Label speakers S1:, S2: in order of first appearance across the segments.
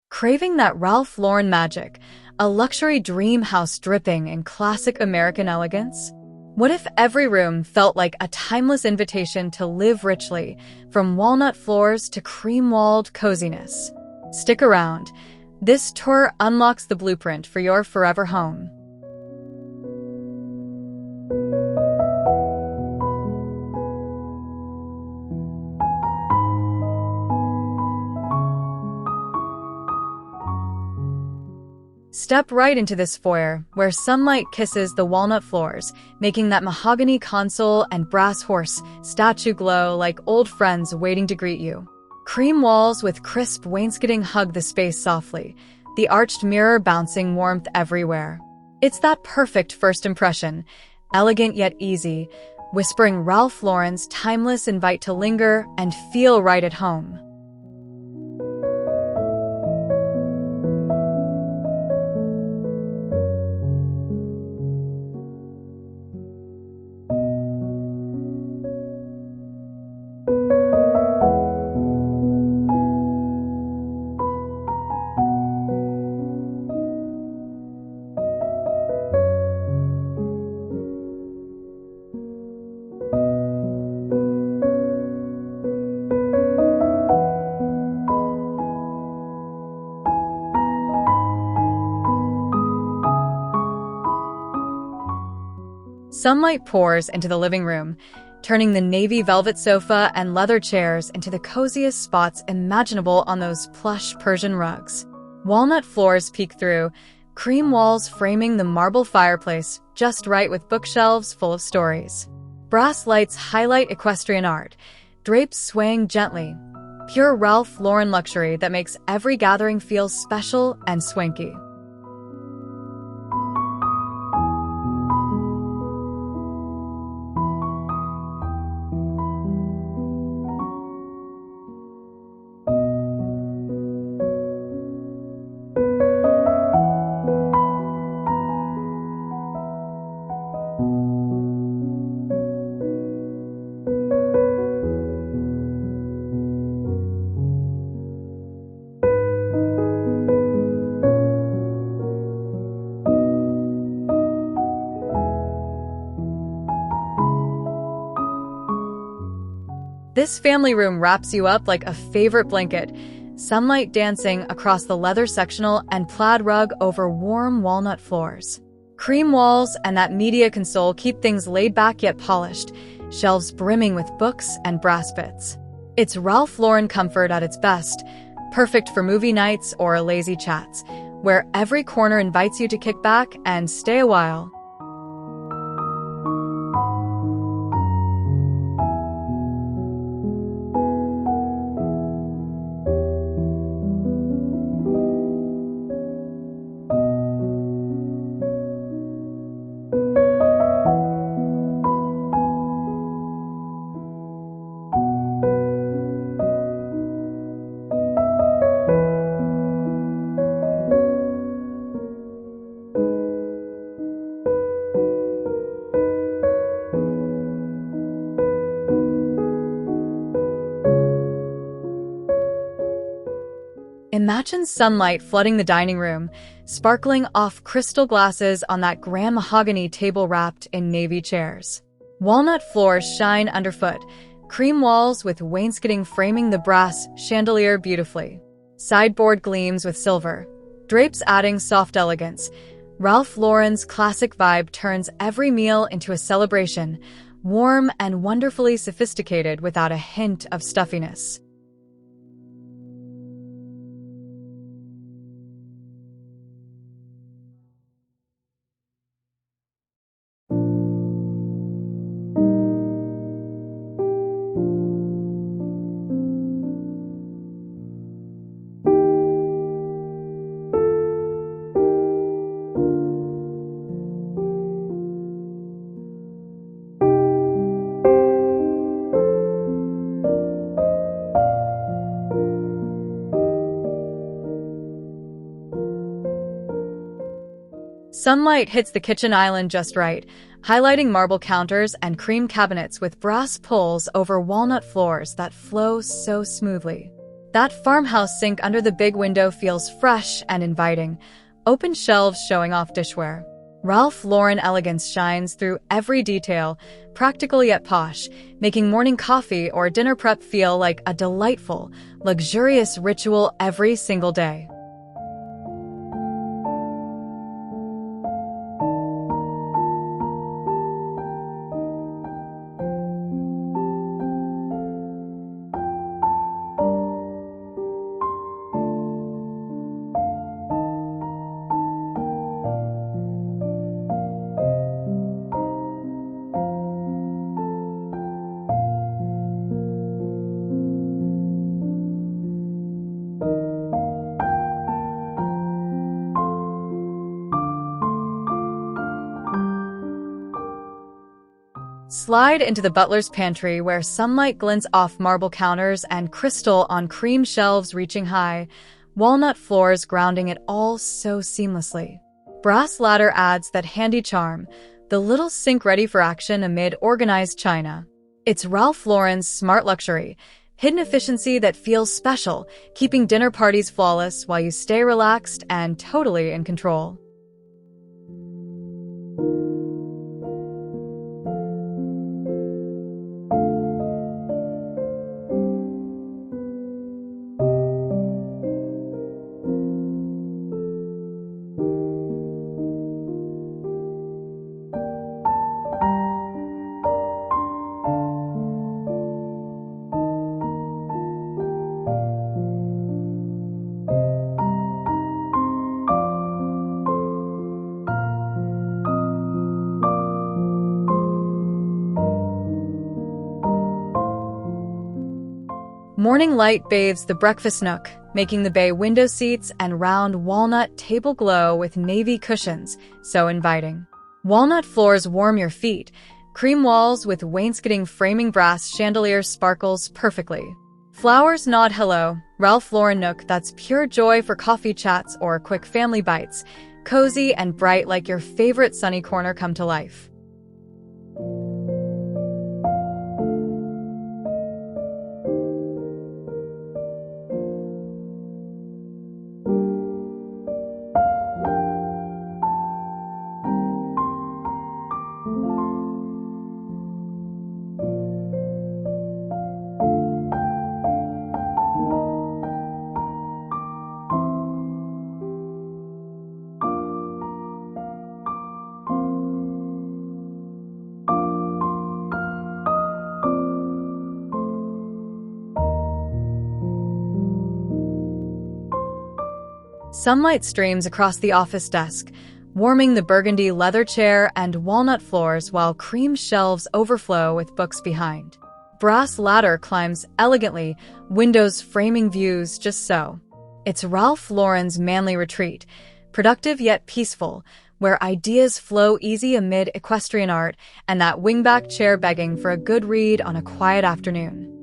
S1: Craving that Ralph Lauren magic, a luxury dream house dripping in classic American elegance? What if every room felt like a timeless invitation to live richly, from walnut floors to cream-walled coziness? Stick around. This tour unlocks the blueprint for your forever home. Step right into this foyer, where sunlight kisses the walnut floors, making that mahogany console and brass horse statue glow like old friends waiting to greet you. Cream walls with crisp wainscoting hug the space softly, the arched mirror bouncing warmth everywhere. It's that perfect first impression, elegant yet easy, whispering Ralph Lauren's timeless invite to linger and feel right at home. Sunlight pours into the living room, turning the navy velvet sofa and leather chairs into the coziest spots imaginable on those plush Persian rugs. Walnut floors peek through, cream walls framing the marble fireplace just right with bookshelves full of stories. Brass lights highlight equestrian art, drapes swaying gently, pure Ralph Lauren luxury that makes every gathering feel special and swanky. This family room wraps you up like a favorite blanket, sunlight dancing across the leather sectional and plaid rug over warm walnut floors. Cream walls and that media console keep things laid back yet polished, shelves brimming with books and brass bits. It's Ralph Lauren comfort at its best, perfect for movie nights or lazy chats, where every corner invites you to kick back and stay a while. Imagine sunlight flooding the dining room, sparkling off crystal glasses on that grand mahogany table wrapped in navy chairs. Walnut floors shine underfoot, cream walls with wainscoting framing the brass chandelier beautifully. Sideboard gleams with silver, drapes adding soft elegance. Ralph Lauren's classic vibe turns every meal into a celebration, warm and wonderfully sophisticated without a hint of stuffiness. Sunlight hits the kitchen island just right, highlighting marble counters and cream cabinets with brass pulls over walnut floors that flow so smoothly. That farmhouse sink under the big window feels fresh and inviting, open shelves showing off dishware. Ralph Lauren elegance shines through every detail, practical yet posh, making morning coffee or dinner prep feel like a delightful, luxurious ritual every single day. Slide into the butler's pantry where sunlight glints off marble counters and crystal on cream shelves reaching high, walnut floors grounding it all so seamlessly. Brass ladder adds that handy charm, the little sink ready for action amid organized china. It's Ralph Lauren's smart luxury, hidden efficiency that feels special, keeping dinner parties flawless while you stay relaxed and totally in control. Morning light bathes the breakfast nook, making the bay window seats and round walnut table glow with navy cushions, so inviting. Walnut floors warm your feet, cream walls with wainscoting framing brass chandelier sparkles perfectly. Flowers nod hello, Ralph Lauren nook that's pure joy for coffee chats or quick family bites, cozy and bright like your favorite sunny corner come to life. Sunlight streams across the office desk, warming the burgundy leather chair and walnut floors while cream shelves overflow with books behind. Brass ladder climbs elegantly, windows framing views just so. It's Ralph Lauren's manly retreat, productive yet peaceful, where ideas flow easy amid equestrian art and that wingback chair begging for a good read on a quiet afternoon.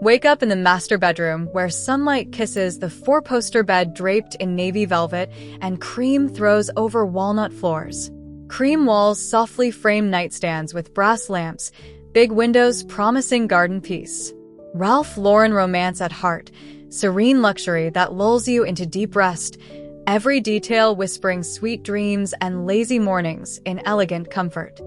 S1: Wake up in the master bedroom, where sunlight kisses the four-poster bed draped in navy velvet and cream throws over walnut floors. Cream walls softly frame nightstands with brass lamps, big windows promising garden peace. Ralph Lauren romance at heart, serene luxury that lulls you into deep rest, every detail whispering sweet dreams and lazy mornings in elegant comfort.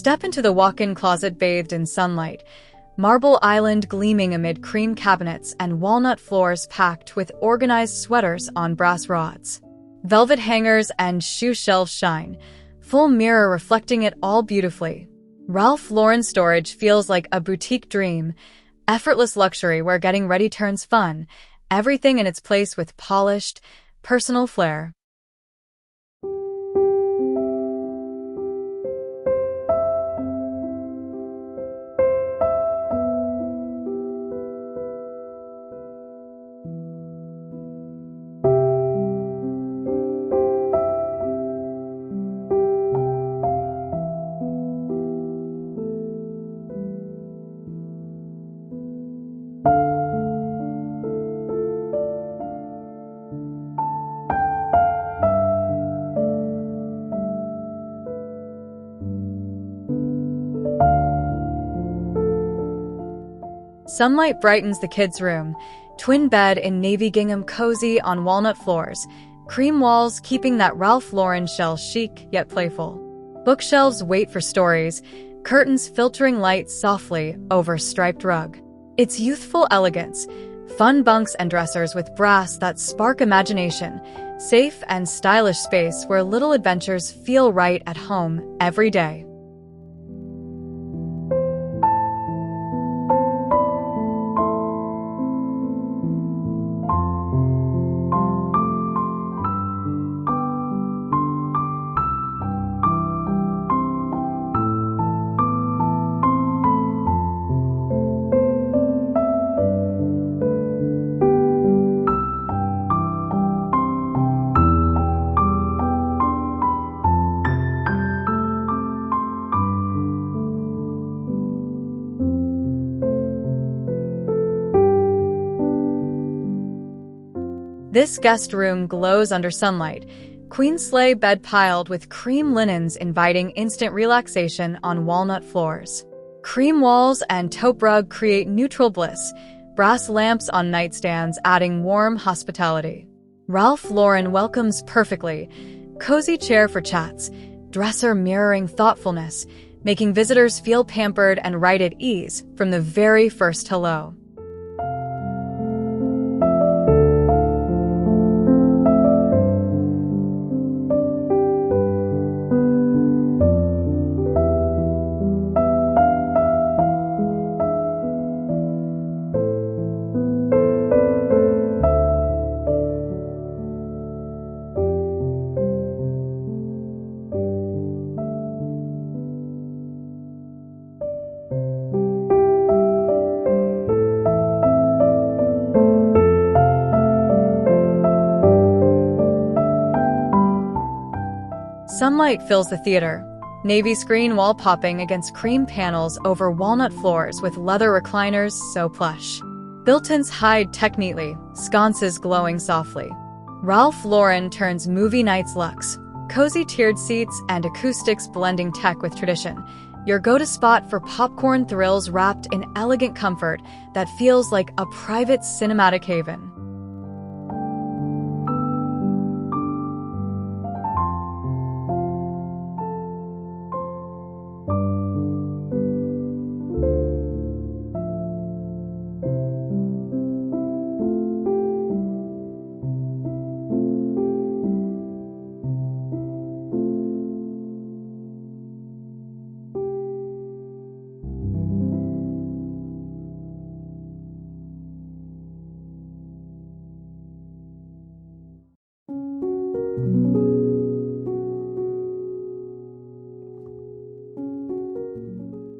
S1: Step into the walk-in closet bathed in sunlight, marble island gleaming amid cream cabinets and walnut floors packed with organized sweaters on brass rods. Velvet hangers and shoe shelves shine, full mirror reflecting it all beautifully. Ralph Lauren storage feels like a boutique dream, effortless luxury where getting ready turns fun, everything in its place with polished, personal flair. Sunlight brightens the kids' room, twin bed in navy gingham cozy on walnut floors, cream walls keeping that Ralph Lauren shell chic yet playful. Bookshelves wait for stories, curtains filtering light softly over striped rug. It's youthful elegance, fun bunks and dressers with brass that spark imagination, safe and stylish space where little adventures feel right at home every day. This guest room glows under sunlight, queen sleigh bed piled with cream linens inviting instant relaxation on walnut floors. Cream walls and taupe rug create neutral bliss, brass lamps on nightstands adding warm hospitality. Ralph Lauren welcomes perfectly, cozy chair for chats, dresser mirroring thoughtfulness, making visitors feel pampered and right at ease from the very first hello. Sunlight fills the theater, navy screen wall popping against cream panels over walnut floors with leather recliners so plush. Built-ins hide tech neatly, sconces glowing softly. Ralph Lauren turns movie nights luxe, cozy tiered seats and acoustics blending tech with tradition. Your go-to spot for popcorn thrills wrapped in elegant comfort that feels like a private cinematic haven.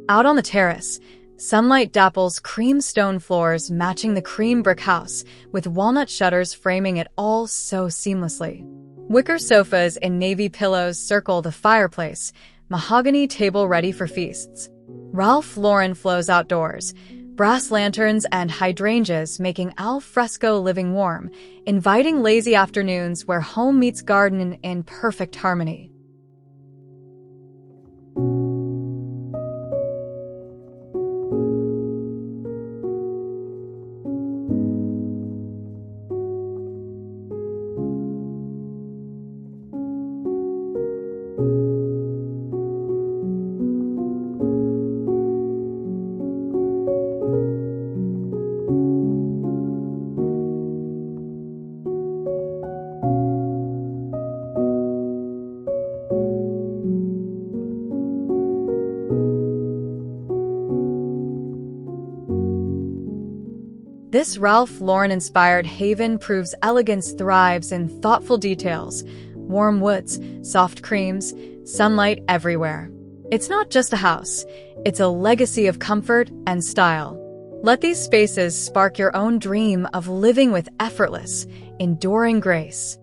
S1: Out on the terrace, sunlight dapples cream stone floors matching the cream brick house, with walnut shutters framing it all so seamlessly. Wicker sofas and navy pillows circle the fireplace, mahogany table ready for feasts. Ralph Lauren flows outdoors, brass lanterns and hydrangeas making al fresco living warm, inviting lazy afternoons where home meets garden in perfect harmony. This Ralph Lauren-inspired haven proves elegance thrives in thoughtful details, warm woods, soft creams, sunlight everywhere. It's not just a house, it's a legacy of comfort and style. Let these spaces spark your own dream of living with effortless, enduring grace.